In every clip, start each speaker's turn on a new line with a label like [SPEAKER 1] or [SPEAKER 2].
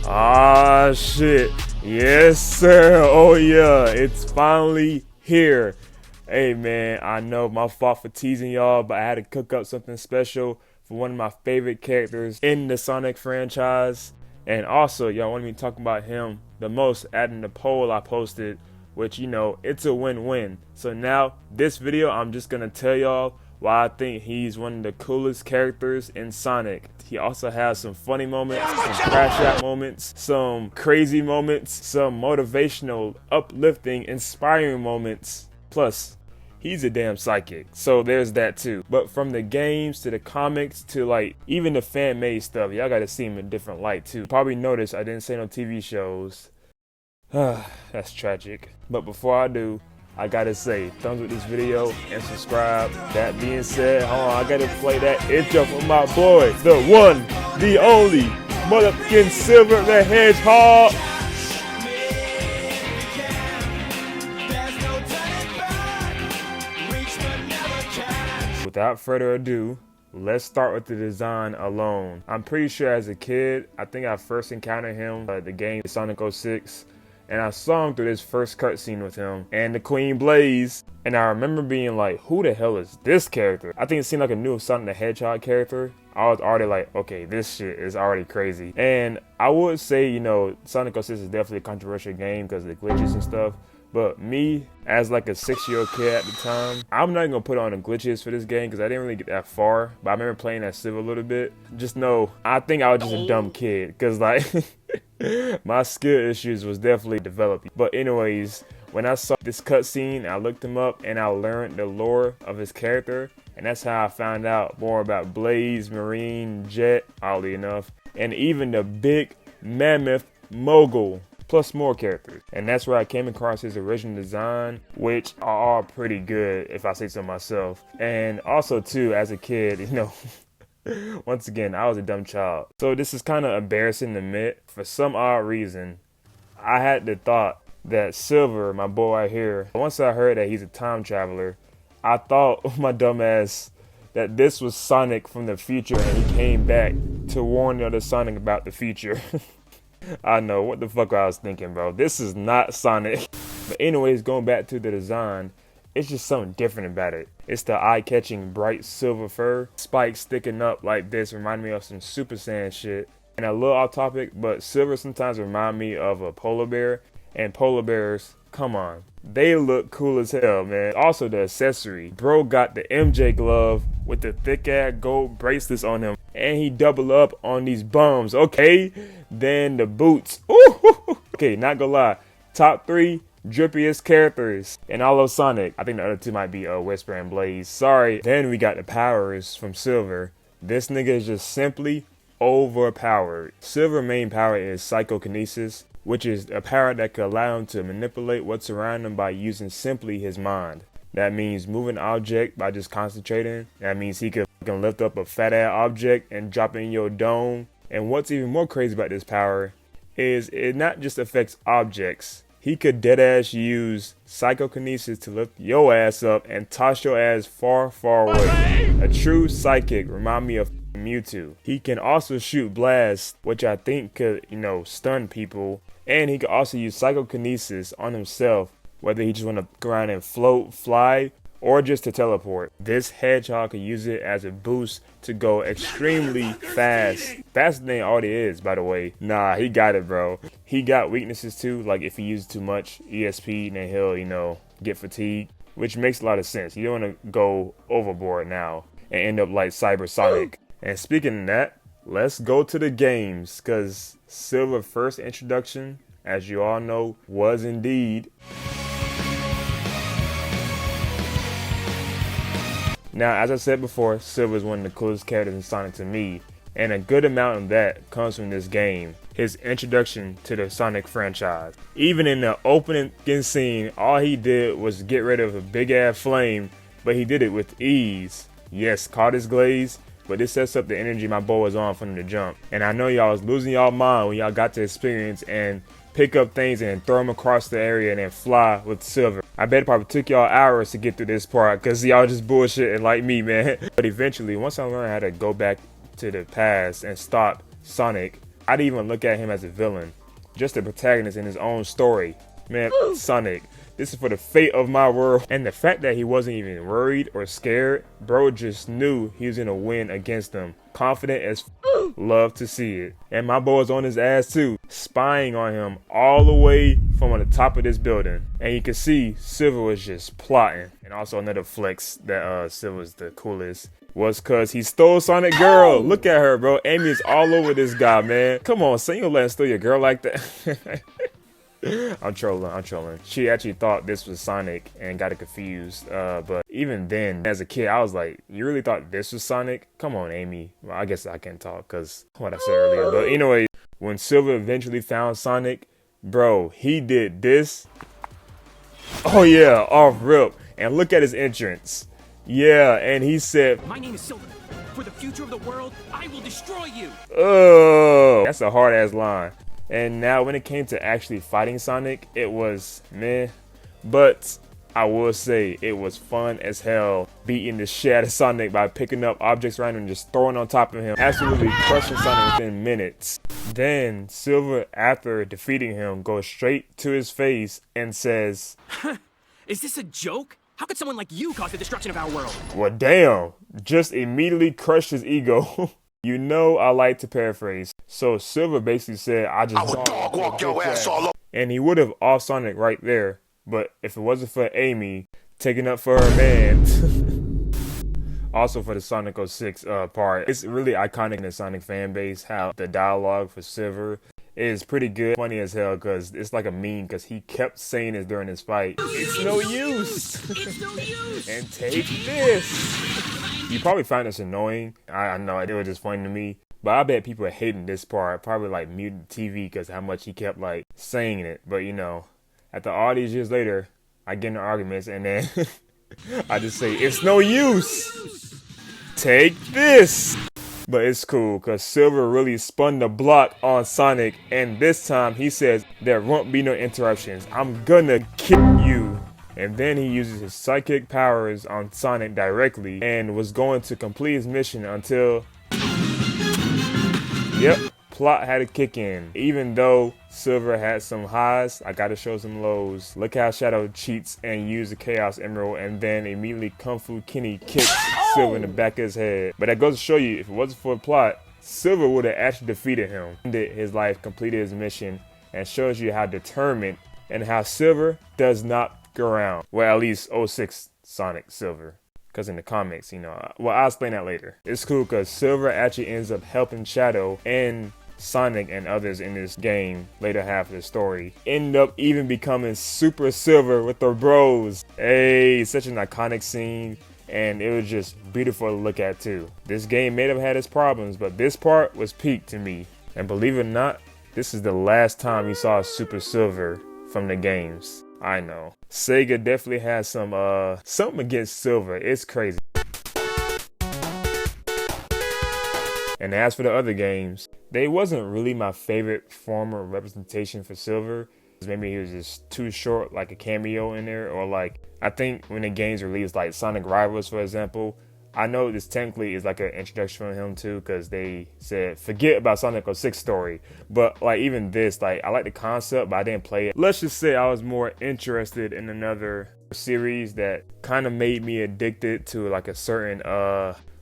[SPEAKER 1] Ah, shit. Yes, sir. Oh, yeah. It's finally here. Hey, man, I know my fault for teasing y'all, but I had to cook up something special for one of my favorite characters in the Sonic franchise. And also, y'all wanted me to talk about him the most, adding the poll I posted, which, you know, it's a win-win. So now, this video, I'm just going to tell y'all why I think he's one of the coolest characters in Sonic. He also has some funny moments, some crash out moments, some crazy moments, some motivational, uplifting, inspiring moments. Plus, he's a damn psychic, so there's that too. But from the games to the comics to like even the fan-made stuff, y'all gotta see him in a different light too. Probably noticed I didn't say no TV shows. That's tragic. But before I do, I gotta say, thumbs up this video and subscribe. That being said, hold on, I gotta play that intro for my boy, the one, the only, motherfucking Silver the Hedgehog. Without further ado, let's start with the design alone. I'm pretty sure as a kid, I think I first encountered him at the game Sonic 06. And I saw him through this first cutscene with him and the Queen Blaze. And I remember being like, who the hell is this character? I think it seemed like a new Sonic the Hedgehog character. I was already like, okay, this shit is already crazy. And I would say, you know, Sonic 06 is definitely a controversial game because of the glitches and stuff. But me, as like a 6-year-old kid at the time, I'm not gonna put on the glitches for this game because I didn't really get that far. But I remember playing as Silver a little bit. Just know, I think I was just a dumb kid because like, my skill issues was definitely developing. But anyways, when I saw this cutscene, I looked him up and I learned the lore of his character. And that's how I found out more about Blaze, Marine, Jet, oddly enough, and even the big mammoth Mogul. Plus more characters. And that's where I came across his original design, which are all pretty good if I say so myself. And also too, as a kid, you know, once again, I was a dumb child. So this is kind of embarrassing to admit. For some odd reason, I had the thought that Silver, my boy right here, once I heard that he's a time traveler, I thought, my dumb ass, that this was Sonic from the future and he came back to warn the other Sonic about the future. I know, what the fuck I was thinking, bro. This is not Sonic. But anyways, going back to the design, it's just something different about it. It's the eye-catching bright silver fur. Spikes sticking up like this remind me of some Super Saiyan shit. And a little off topic, but Silver sometimes remind me of a polar bear. And polar bears, come on, they look cool as hell, man. Also the accessory. Bro got the MJ glove with the thick ass gold bracelets on him. And he double up on these bums, okay? Then the boots. Ooh, okay, not gonna lie. Top 3 drippiest characters in all of Sonic. I think the other 2 might be Whisper and Blaze. Sorry. Then we got the powers from Silver. This nigga is just simply overpowered. Silver main power is Psychokinesis, which is a power that could allow him to manipulate what's around him by using simply his mind. That means moving an object by just concentrating. That means he can lift up a fat ass object and drop it in your dome. And what's even more crazy about this power is it not just affects objects. He could deadass use psychokinesis to lift your ass up and toss your ass far, far away. A true psychic, remind me of Mewtwo. He can also shoot blasts, which I think could, you know, stun people. And he could also use psychokinesis on himself, whether he just want to go around and float, fly, or just to teleport. This Hedgehog can use it as a boost to go extremely fast. Faster than it already is, by the way. Nah, he got it, bro. He got weaknesses too, like if he uses too much ESP, then he'll, you know, get fatigued, which makes a lot of sense. You don't want to go overboard now and end up like Cyber Sonic. And speaking of that, let's go to the games, because Silver's first introduction, as you all know, was indeed... Now, as I said before, Silver is one of the coolest characters in Sonic to me, and a good amount of that comes from this game, his introduction to the Sonic franchise. Even in the opening scene, all he did was get rid of a big ass flame, but he did it with ease. Yes, caught his glaze, but this sets up the energy my boy was on from the jump. And I know y'all was losing y'all mind when y'all got to experience and pick up things and throw them across the area and then fly with Silver. I bet it probably took y'all hours to get through this part because y'all just bullshitting like me, man. But eventually, once I learned how to go back to the past and stop Sonic I didn't even look at him as a villain, just a protagonist in his own story. Man, Sonic, this is for the fate of my world. And the fact that he wasn't even worried or scared, bro just knew he was gonna win against them. Confident as love to see it. And my boy was on his ass too, spying on him all the way from on the top of this building. And you can see Silver was just plotting. And also another flex that Silver's the coolest was cause he stole Sonic girl. Look at her, bro. Amy is all over this guy, man. Come on, son, you gonna let him steal your girl like that? I'm trolling. She actually thought this was Sonic and got it confused. But even then, as a kid, I was like, you really thought this was Sonic? Come on, Amy. Well, I guess I can't talk because what I said earlier. But anyway, when Silver eventually found Sonic, bro, he did this. Oh yeah, off rip. And look at his entrance. Yeah, and he said,
[SPEAKER 2] "My name is Silver. For the future of the world, I will destroy you."
[SPEAKER 1] Oh, that's a hard ass line. And now when it came to actually fighting Sonic, it was meh. But I will say it was fun as hell beating the shit out of Sonic by picking up objects around him and just throwing on top of him, absolutely crushing Sonic within minutes. Then Silver, after defeating him, goes straight to his face and says,
[SPEAKER 2] "Is this a joke? How could someone like you cause the destruction of our world?"
[SPEAKER 1] Well, damn, just immediately crushed his ego. You know I like to paraphrase. So Silver basically said, I would dog walk your ass all over. And he would have off Sonic right there. But if it wasn't for Amy taking up for her man. Also for the Sonic 06 part. It's really iconic in the Sonic fan base how the dialogue for Silver is pretty good. Funny as hell because it's like a meme because he kept saying this during his fight. It's no use.
[SPEAKER 2] It's no use.
[SPEAKER 1] And take this. You probably find this annoying. I know, it was just funny to me. But I bet people are hating this part. Probably like muted the TV because how much he kept like saying it. But you know, after all these years later, I get into arguments and then I just say, it's no use. Take this. But it's cool because Silver really spun the block on Sonic. And this time he says, there won't be no interruptions. I'm gonna kill you. And then he uses his psychic powers on Sonic directly and was going to complete his mission until, yep, plot had to kick in. Even though Silver had some highs, I gotta show some lows. Look how Shadow cheats and uses the Chaos Emerald and then immediately Kung Fu Kenny kicks Silver in the back of his head. But that goes to show you, if it wasn't for the plot, Silver would have actually defeated him, ended his life, completed his mission, and shows you how determined and how Silver does not go around. Well, at least 06 Sonic Silver. Because in the comics, you know, well, I'll explain that later. It's cool because Silver actually ends up helping Shadow and Sonic and others in this game later half of the story. End up even becoming Super Silver with the bros. Hey, such an iconic scene. And it was just beautiful to look at too. This game may have had its problems, but this part was peak to me. And believe it or not, this is the last time you saw Super Silver from the games. I know. Sega definitely has some something against Silver. It's crazy. And as for the other games, they wasn't really my favorite form of representation for Silver. Maybe he was just too short, like a cameo in there, or like, I think when the games released, like Sonic Rivals, for example, I know this technically is like an introduction for him too, because they said, forget about Sonic 06 story. But like even this, like I like the concept, but I didn't play it. Let's just say I was more interested in another series that kind of made me addicted to like a certain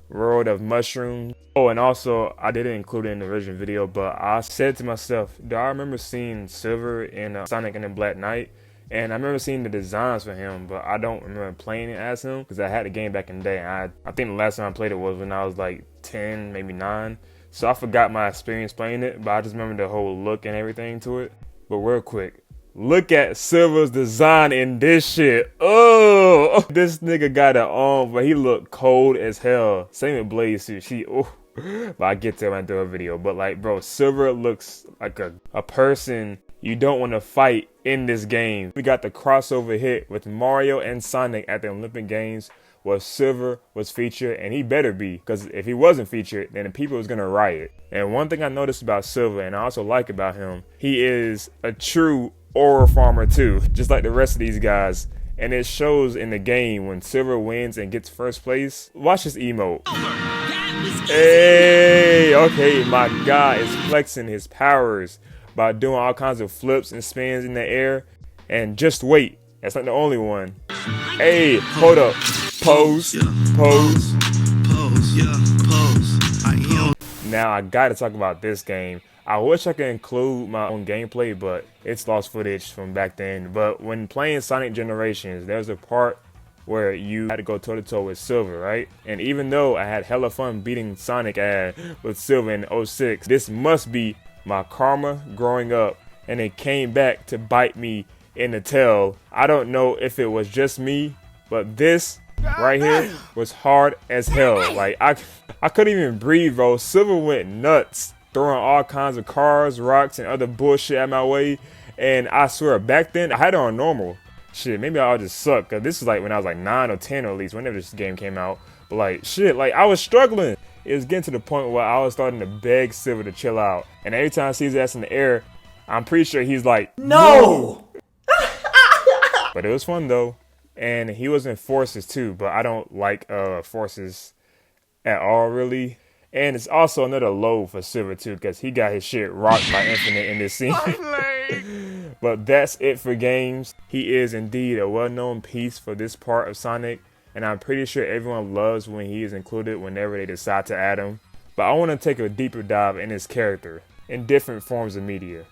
[SPEAKER 1] world of mushrooms. Oh, and also I didn't include it in the original video, but I said to myself, do I remember seeing Silver in Sonic and the Black Knight? And I remember seeing the designs for him, but I don't remember playing it as him because I had the game back in the day. I think the last time I played it was when I was like 10, maybe 9. So I forgot my experience playing it, but I just remember the whole look and everything to it. But real quick, look at Silver's design in this shit. Oh, this nigga got it on, but he looked cold as hell. Same with Blaze too. But I get to it when I do a video. But like, bro, Silver looks like a person you don't want to fight in this game. We got the crossover hit with Mario and Sonic at the Olympic Games where Silver was featured, and he better be, because if he wasn't featured, then the people was gonna riot. And one thing I noticed about Silver, and I also like about him, he is a true aura farmer too, just like the rest of these guys. And it shows in the game when Silver wins and gets first place. Watch this emote.
[SPEAKER 2] That
[SPEAKER 1] Hey, okay, my guy is flexing his powers by doing all kinds of flips and spins in the air. And just wait, that's not the only one. Hey, hold up. Pose, pose. Now I gotta talk about this game. I wish I could include my own gameplay, but it's lost footage from back then. But when playing Sonic Generations, there's a part where you had to go toe-to-toe with Silver, right? And even though I had hella fun beating Sonic ass with Silver in '06, this must be my karma growing up, and it came back to bite me in the tail. I don't know if it was just me, but this right here was hard as hell. Like I couldn't even breathe, bro. Silver went nuts, throwing all kinds of cars, rocks, and other bullshit at my way. And I swear, back then I had it on normal. Shit, maybe I just suck, cause this is like when I was like 9 or 10 or at least, whenever this game came out. But like shit, like I was struggling. It was getting to the point where I was starting to beg Silver to chill out. And every time I see his ass in the air, I'm pretty sure he's like, no! But it was fun though. And he was in Forces too, but I don't like Forces at all really. And it's also another low for Silver too, because he got his shit rocked by Infinite in this scene. But that's it for games. He is indeed a well-known piece for this part of Sonic, and I'm pretty sure everyone loves when he is included whenever they decide to add him. But I want to take a deeper dive in his character in different forms of media.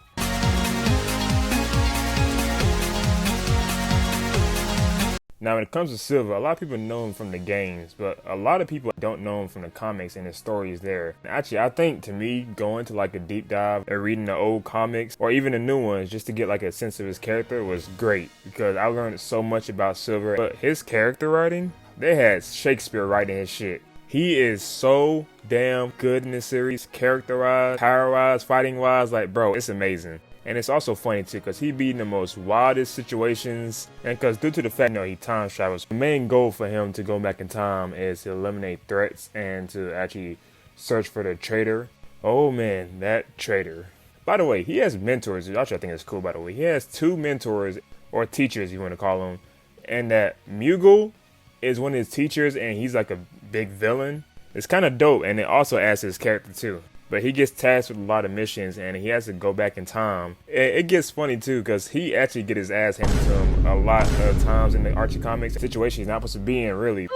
[SPEAKER 1] Now when it comes to Silver, a lot of people know him from the games, but a lot of people don't know him from the comics and his stories there. Actually, I think to me, going to like a deep dive and reading the old comics or even the new ones just to get like a sense of his character was great, because I learned so much about Silver. But his character writing, they had Shakespeare writing his shit. He is so damn good in this series, character-wise, power-wise, fighting-wise, like bro, it's amazing. And it's also funny too, because he be in the most wildest situations, and because due to the fact he time travels, the main goal for him to go back in time is to eliminate threats and to actually search for the traitor. Oh man, that traitor. By the way, he has mentors, which I think is cool by the way. He has 2 mentors, or teachers you want to call them, and that Mughal is one of his teachers, and he's like a big villain. It's kind of dope, and it also adds to his character too. But he gets tasked with a lot of missions, and he has to go back in time. It gets funny too, because he actually get his ass handed to him a lot of times in the Archie comics. Situation he's not supposed to be in, really,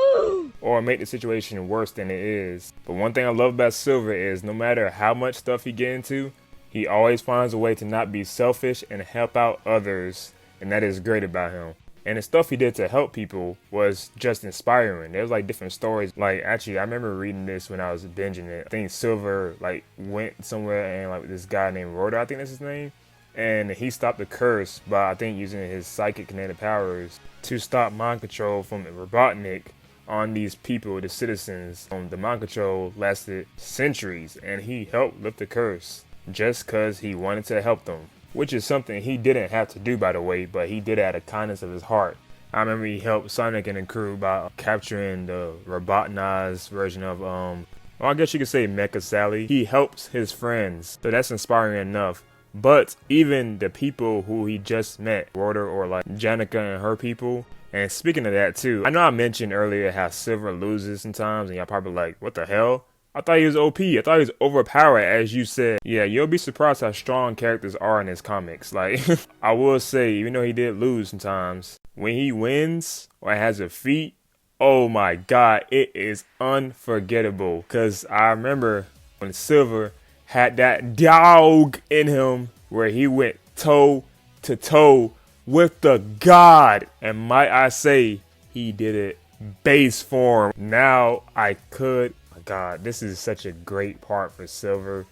[SPEAKER 1] or make the situation worse than it is. But one thing I love about Silver is no matter how much stuff he get into, he always finds a way to not be selfish and help out others, and that is great about him. And the stuff he did to help people was just inspiring. There was like different stories. Like actually, I remember reading this when I was binging it. I think Silver like went somewhere and like this guy named Rotor, I think that's his name. And he stopped the curse by I think using his Psychokinetic powers to stop mind control from Robotnik on these people, the citizens. The mind control lasted centuries, and he helped lift the curse just because he wanted to help them. Which is something he didn't have to do, by the way, but he did it out of kindness of his heart. I remember he helped Sonic and the crew by capturing the robotinized version of, well, I guess you could say Mecha Sally. He helps his friends, so that's inspiring enough. But even the people who he just met, Rotor or like Janica and her people, and speaking of that too, I know I mentioned earlier how Silver loses sometimes, and y'all probably like, what the hell? I thought he was OP. I thought he was overpowered, as you said. Yeah, you'll be surprised how strong characters are in his comics. Like, I will say, even though he did lose sometimes, when he wins or has a feat, oh my god, it is unforgettable. Because I remember when Silver had that dog in him where he went toe to toe with the god. And might I say, he did it base form. Now I could... God, this is such a great part for Silver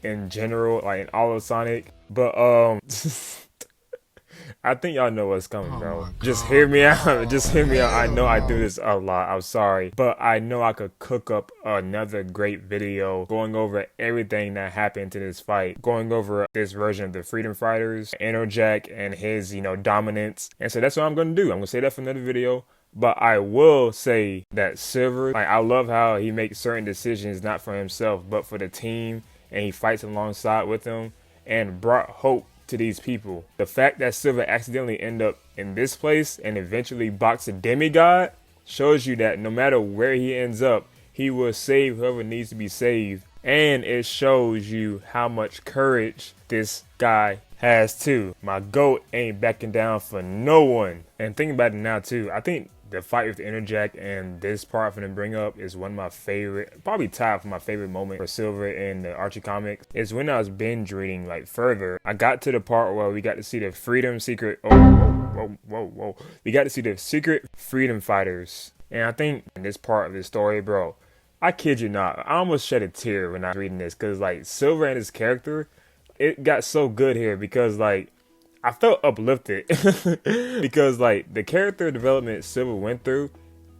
[SPEAKER 1] in general, like in all of Sonic. But I think y'all know what's coming, bro. Just hear me out. Just hear me out. I know I do this a lot. I'm sorry, but I know I could cook up another great video going over everything that happened to this fight, going over this version of the Freedom Fighters, Jack and his, dominance. And so that's what I'm gonna do. I'm gonna say that for another video. But I will say that Silver, like, I love how he makes certain decisions not for himself, but for the team, and he fights alongside with them and brought hope to these people. The fact that Silver accidentally ended up in this place and eventually boxed a demigod shows you that no matter where he ends up, He will save whoever needs to be saved. And it shows you how much courage this guy has too. My GOAT ain't backing down for no one. And think about it now too. I think the fight with the Interjack and this part I'm gonna bring up is one of my favorite, probably tied for my favorite moment for Silver in the Archie comics. Is when I was binge reading like further. I got to the part where we got to see the freedom secret. Whoa. We got to see the secret freedom fighters. And I think in this part of the story, bro, I kid you not, I almost shed a tear when I was reading this. Cause like Silver and his character, it got so good here because like, I felt uplifted because like the character development Silver went through,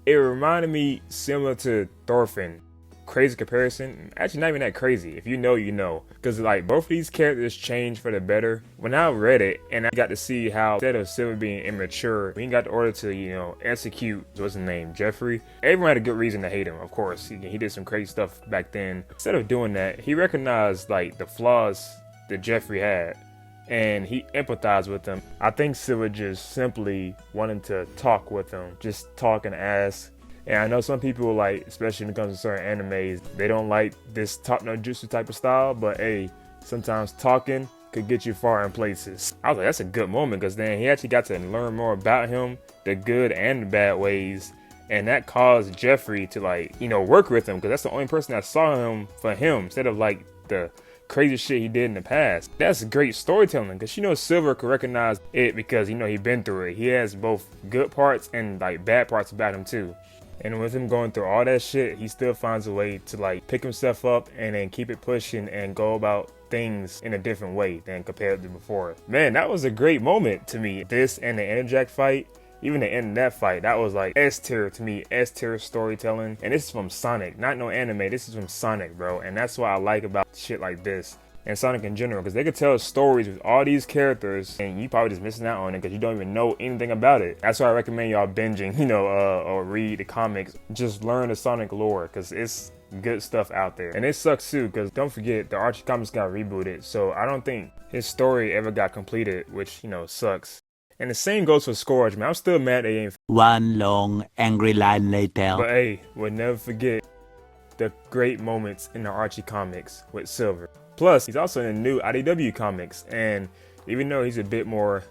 [SPEAKER 1] it reminded me similar to Thorfinn. Crazy comparison, actually not even that crazy. If you know, you know. Because like both of these characters changed for the better. When I read it and I got to see how instead of Silver being immature, we got the order to, you know, execute, what's his name, Jeffrey. Everyone had a good reason to hate him, of course. He did some crazy stuff back then. Instead of doing that, he recognized like the flaws that Jeffrey had. And he empathized with him. I think Silver just simply wanted to talk with him, just talk and ask. And I know some people like, especially when it comes to certain animes, they don't like this top no jutsu type of style, but hey, sometimes talking could get you far in places. I was like, that's a good moment because then he actually got to learn more about him, the good and the bad ways. And that caused Jeffrey to like, you know, work with him because that's the only person that saw him for him instead of like the crazy shit he did in the past. That's great storytelling because you know Silver could recognize it because you know he been through it. He has both good parts and like bad parts about him too. And with him going through all that shit, he still finds a way to like pick himself up and then keep it pushing and go about things in a different way than compared to before. Man, that was a great moment to me. This and the Interjack fight, even the end of that fight, that was like S tier to me, S tier storytelling. And this is from Sonic, not no anime. This is from Sonic, bro. And that's what I like about shit like this and Sonic in general, because they could tell stories with all these characters and you probably just missing out on it because you don't even know anything about it. That's why I recommend y'all binging, you know, or read the comics. Just learn the Sonic lore because it's good stuff out there. And it sucks too because don't forget the Archie comics got rebooted, so I don't think his story ever got completed, which, you know, sucks. And the same goes for Scourge, man. I'm still mad they ain't.
[SPEAKER 3] One long angry line later.
[SPEAKER 1] But hey, we'll never forget the great moments in the Archie comics with Silver. Plus, he's also in the new IDW comics, and even though he's a bit more,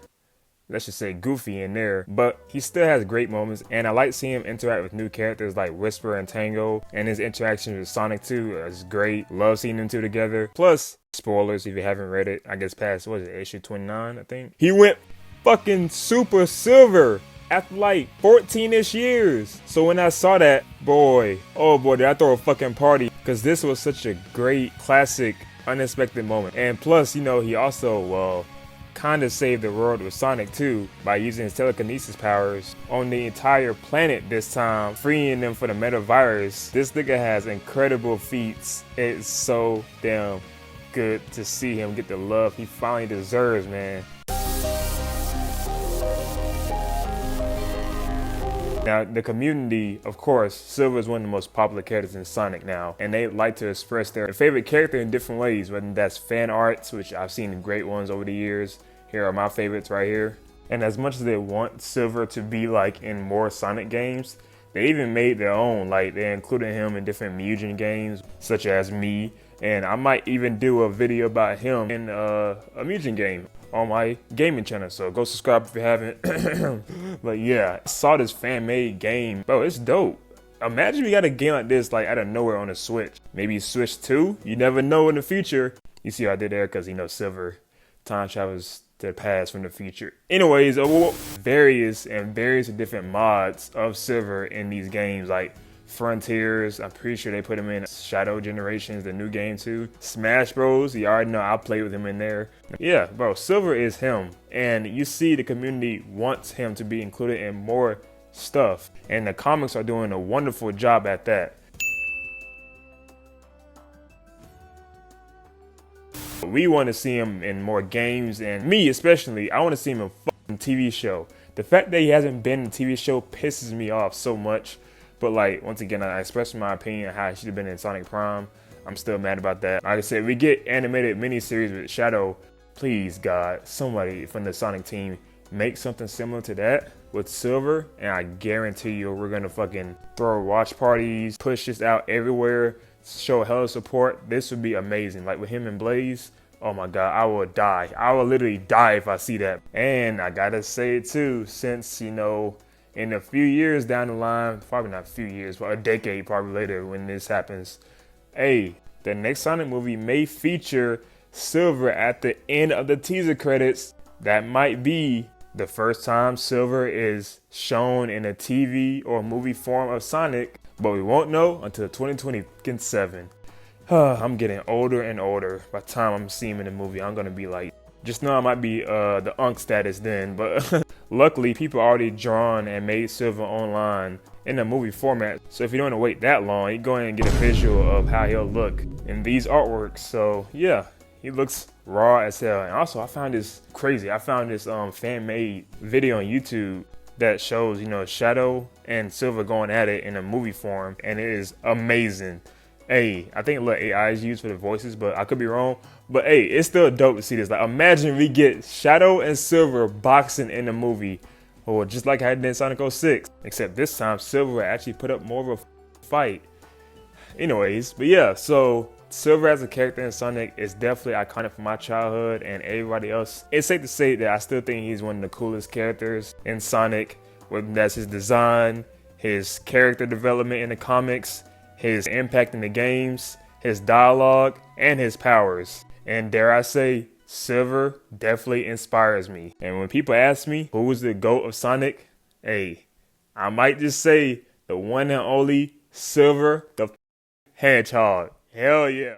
[SPEAKER 1] let's just say, goofy in there, but he still has great moments, and I like seeing him interact with new characters like Whisper and Tango, and his interaction with Sonic 2 is great. Love seeing them two together. Plus, spoilers if you haven't read it, I guess past, what is it, issue 29, I think? He went fucking Super Silver after like 14-ish years. So when I saw that, boy, oh boy, did I throw a fucking party, because this was such a great, classic, unexpected moment. And plus, you know, he also, well, kind of saved the world with Sonic 2 by using his telekinesis powers on the entire planet this time, freeing them from the metavirus. This nigga has incredible feats. It's so damn good to see him get the love he finally deserves, man. Now, the community, of course, Silver is one of the most popular characters in Sonic now, and they like to express their favorite character in different ways, whether that's fan arts, which I've seen great ones over the years. Here are my favorites right here. And as much as they want Silver to be like in more Sonic games, they even made their own, like they included him in different Mugen games, such as Me, and I might even do a video about him in a Mugen game on my gaming channel, so go subscribe if you haven't. But yeah, I saw this fan-made game, bro, it's dope. Imagine we got a game like this like out of nowhere on the Switch. Maybe Switch 2, you never know in the future. You see what I did there, because you know Silver time travels to the past from the future. Anyways, various different mods of Silver in these games, like Frontiers, I'm pretty sure they put him in Shadow Generations, the new game too. Smash Bros, you already know I played with him in there. Yeah, bro, Silver is him. And you see the community wants him to be included in more stuff. And the comics are doing a wonderful job at that. We want to see him in more games, and me especially, I want to see him in a fucking TV show. The fact that he hasn't been in a TV show pisses me off so much. But like, once again, I expressed my opinion on how he should have been in Sonic Prime. I'm still mad about that. Like I said, we get animated miniseries with Shadow. Please, God, somebody from the Sonic team make something similar to that. with Silver, and I guarantee you we're gonna fucking throw watch parties, push this out everywhere, show hella support. This would be amazing. Like with him and Blaze, oh my god, I will die. I will literally die if I see that. And I gotta say it too, since, you know, in a few years down the line, probably not a few years, but a decade probably later when this happens, hey, the next Sonic movie may feature Silver at the end of the teaser credits. That might be the first time Silver is shown in a TV or movie form of Sonic, but we won't know until 2027. I'm getting older and older. By the time I'm seeing him in the movie, I'm gonna be like, just know I might be the unk status then, but luckily people already drawn and made Silver online in the movie format. So if you don't want to wait that long, you go ahead and get a visual of how he'll look in these artworks. So yeah, he looks raw as hell. And also I found this crazy. I found this fan-made video on YouTube that shows, you know, Shadow and Silver going at it in a movie form, and it is amazing. Hey, I think a little AI is used for the voices, but I could be wrong. But hey, it's still dope to see this. Like, imagine we get Shadow and Silver boxing in the movie, or just like I had in Sonic 06, except this time Silver actually put up more of a fight. Anyways, but yeah, so Silver as a character in Sonic is definitely iconic for my childhood and everybody else. It's safe to say that I still think he's one of the coolest characters in Sonic, whether that's his design, his character development in the comics, his impact in the games, his dialogue, and his powers. And dare I say, Silver definitely inspires me. And when people ask me who was the GOAT of Sonic, hey, I might just say the one and only Silver the Hedgehog. Hell yeah.